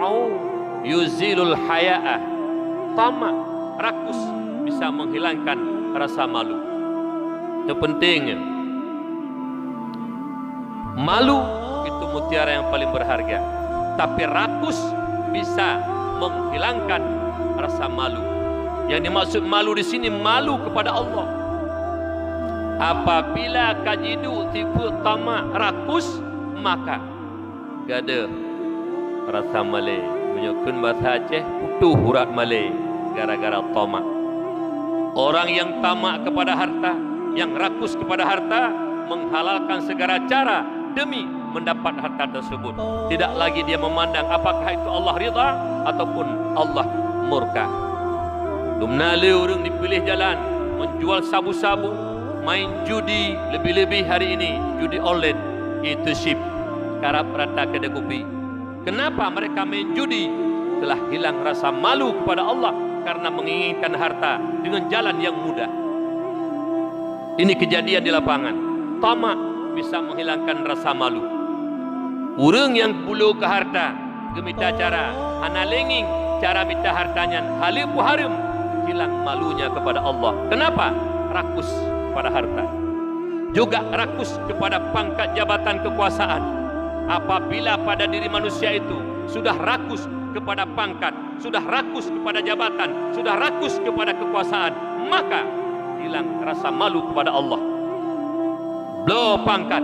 tama'u yuzilul haya'ah. Tamak, rakus bisa menghilangkan rasa malu. Itu pentingnya. Malu itu mutiara yang paling berharga, tapi rakus bisa menghilangkan rasa malu. Yang dimaksud malu di sini malu kepada Allah. Apabila kajidu tipu tamak rakus, maka gada rasa malai. Menyokun bahasa Aceh putuh urat malai gara-gara tamak. Orang yang tamak kepada harta, yang rakus kepada harta, menghalalkan segala cara demi mendapat harta tersebut. Tidak lagi dia memandang apakah itu Allah ridha ataupun Allah murka. Dumnale orang dipilih jalan menjual sabu-sabu, main judi, lebih-lebih hari ini judi online, itu sip karap rata kedai kopi. Kenapa mereka main judi? Telah hilang rasa malu kepada Allah karena menginginkan harta dengan jalan yang mudah. Ini kejadian di lapangan. Tamak bisa menghilangkan rasa malu. Orang yang bulu ke harta, gemita cara, hana lenging cara minta hartanya, halipu harum, hilang malunya kepada Allah. Kenapa? Rakus pada harta. Juga rakus kepada pangkat jabatan kekuasaan. Apabila pada diri manusia itu sudah rakus kepada pangkat, sudah rakus kepada jabatan, sudah rakus kepada kekuasaan, maka hilang rasa malu kepada Allah. Blow pangkat,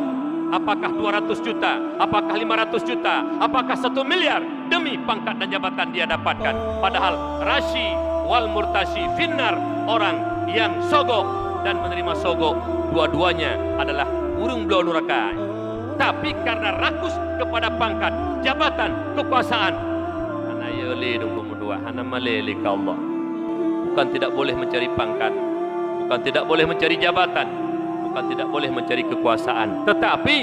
apakah 200 juta, apakah 500 juta, apakah 1 miliar, demi pangkat dan jabatan dia dapatkan. Padahal rashi wal murtashi finnar, orang yang sogok dan menerima sogok, dua-duanya adalah urung blow neraka. Tapi karena rakus kepada pangkat, jabatan, kekuasaan, ana yeli dong berdua, ana maleli ke Allah. Bukan tidak boleh mencari pangkat, bukan tidak boleh mencari jabatan, bukan tidak boleh mencari kekuasaan, tetapi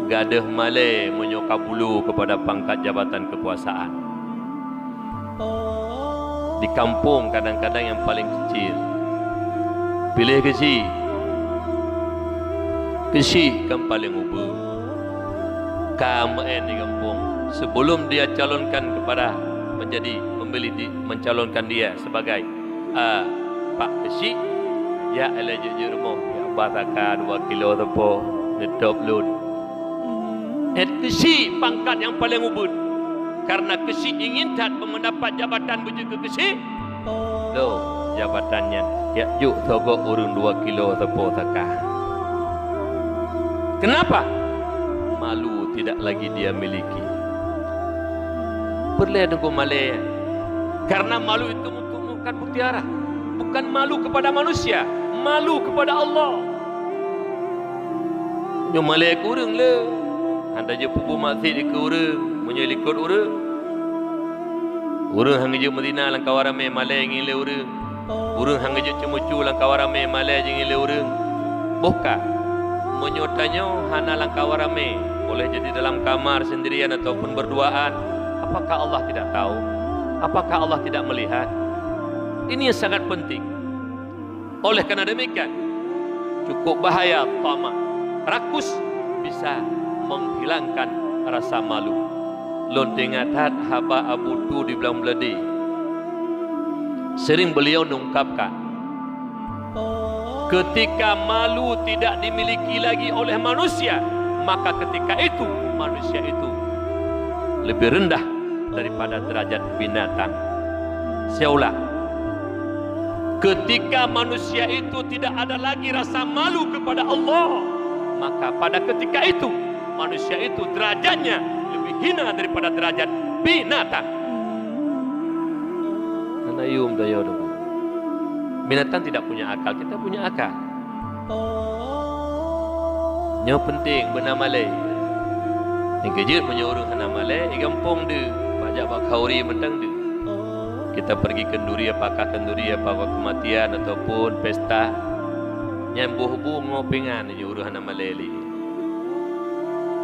gadah malai menyoka bulu kepada pangkat jabatan kekuasaan. Di kampung kadang-kadang yang paling kecil, pilih kecil, kecil kan paling ubah. Kamen di kampung sebelum dia calonkan kepada menjadi mencalonkan dia sebagai Pak Kesi, ya ala jujur rumah ya bataka 2 kilo tepo netop lun. Kesi pangkat yang paling ubud, karena Kesi ingin tak mendapat jabatan begitu Kesi. Lo jabatannya ya juk sogok urun 2 kilo tepo takah. Kenapa? Malu tidak lagi dia miliki. Berleh dengan malaya. Karena malu itu bukan mutiara, bukan malu kepada manusia, malu kepada Allah. Nyo malaya kurang le. Anda je pupu masjid ke urang, menyelikut urang. Urang hang je Madinah lang kawarame malaya ngile urang. Urang hang je cemucu lang kawarame malaya ngile urang. Bukan menyotanya hana langkah rame, boleh jadi dalam kamar sendirian ataupun berduaan. Apakah Allah tidak tahu? Apakah Allah tidak melihat? Ini yang sangat penting. Oleh karena demikian, cukup bahaya tamak. Rakus bisa menghilangkan rasa malu. Lontengatat haba Abu Tu di Belang Beladi. Sering beliau mengungkapkan, ketika malu tidak dimiliki lagi oleh manusia, maka ketika itu manusia itu lebih rendah daripada derajat binatang. Saya ulang, ketika manusia itu tidak ada lagi rasa malu kepada Allah, maka pada ketika itu manusia itu derajatnya lebih hina daripada derajat binatang. Karena yum dayo dong. Binatang tidak punya akal, kita punya akal. Yang penting benar malai. Yang kejut menyuruh anak malai, igampung de, bajak bakhauri mentang de. Kita pergi kenduri, apakah kenduri, apakah kematian ataupun pesta, yang buh-buh ngopingan menyuruh anak malai li.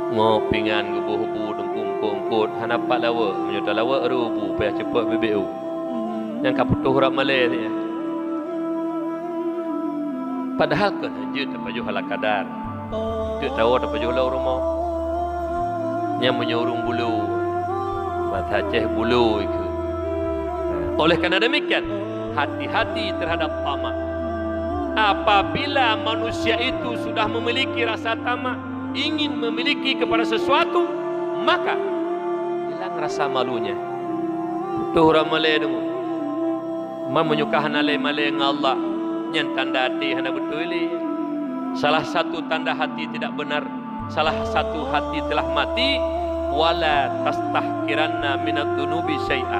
Ngopingan ke buh-buh dengkung-kungkut, anak pak lawa, menyuruh lawa rubu, payah cepat BBU. Yang kaputuh orang malai ni. Padahal kan hajut dapat jual kadar, tu tahu dapat jual rumah, yang menyurung bulu, bahasa Aceh bulu itu. Oleh karena demikian, hati-hati terhadap tamak. Apabila manusia itu sudah memiliki rasa tamak, ingin memiliki kepada sesuatu, maka hilang rasa malunya. Tuh ramale dulu. Menyukahan alai-malai dengan Allah. Yang tanda hati hana betul ini. Salah satu tanda hati tidak benar, salah satu hati telah mati. Wala tastahkiranna minad dunubi syai'a.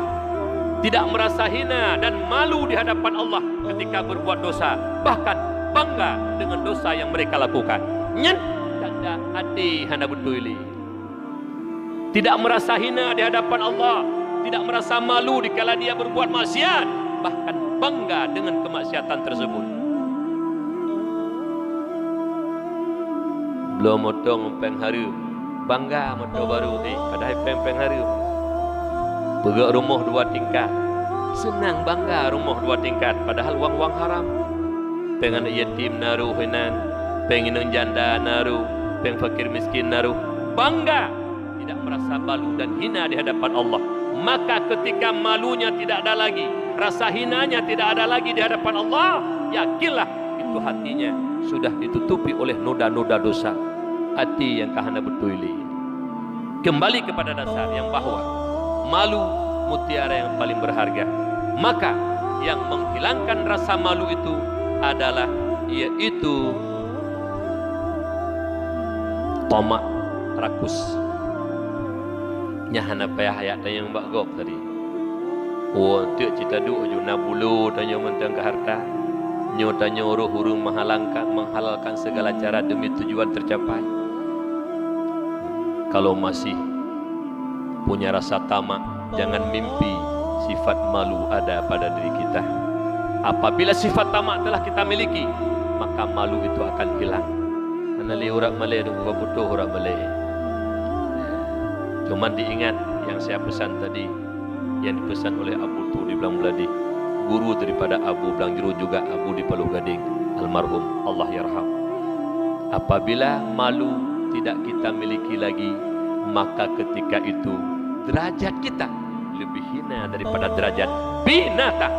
Tidak merasa hina dan malu di hadapan Allah ketika berbuat dosa, bahkan bangga dengan dosa yang mereka lakukan. Nyen tanda hati hana betul ini. Tidak merasa hina di hadapan Allah, tidak merasa malu dikala dia berbuat maksiat, bahkan bangga dengan kemaksiatan tersebut. Belum motong peng harum, bangga motor baru padahal peng harum. Pegak rumah 2 tingkat, senang bangga rumah 2 tingkat padahal wang-wang haram. Pengen yatim naruh hinan, pengen janda naruh, pengen fakir miskin naruh, bangga, tidak merasa malu dan hina di hadapan Allah. Maka ketika malunya tidak ada lagi, rasa hinanya tidak ada lagi di hadapan Allah, yakinlah itu hatinya sudah ditutupi oleh noda-noda dosa. Hati yang kahana betul ini. Kembali kepada dasar yang bahwa malu mutiara yang paling berharga. Maka yang menghilangkan rasa malu itu adalah yaitu tamak, rakus. Nyahana payah hayat yang bagok tadi. Oh, tiap cita duk ju nabulu tanya mentang ke harta. Nyo tanya uruh hurung menghalalkan segala cara demi tujuan tercapai. Kalau masih punya rasa tamak, jangan mimpi sifat malu ada pada diri kita. Apabila sifat tamak telah kita miliki, maka malu itu akan hilang. Manali urak malay dan butuh urak malay. Cuman diingat yang saya pesan tadi, yang dipesan oleh Abu Tu di Belang Beladi, guru daripada Abu Belang Jeru juga Abu di Paluh Gading, almarhum Allah yarham. Apabila malu tidak kita miliki lagi, maka ketika itu derajat kita lebih hina daripada derajat binatang.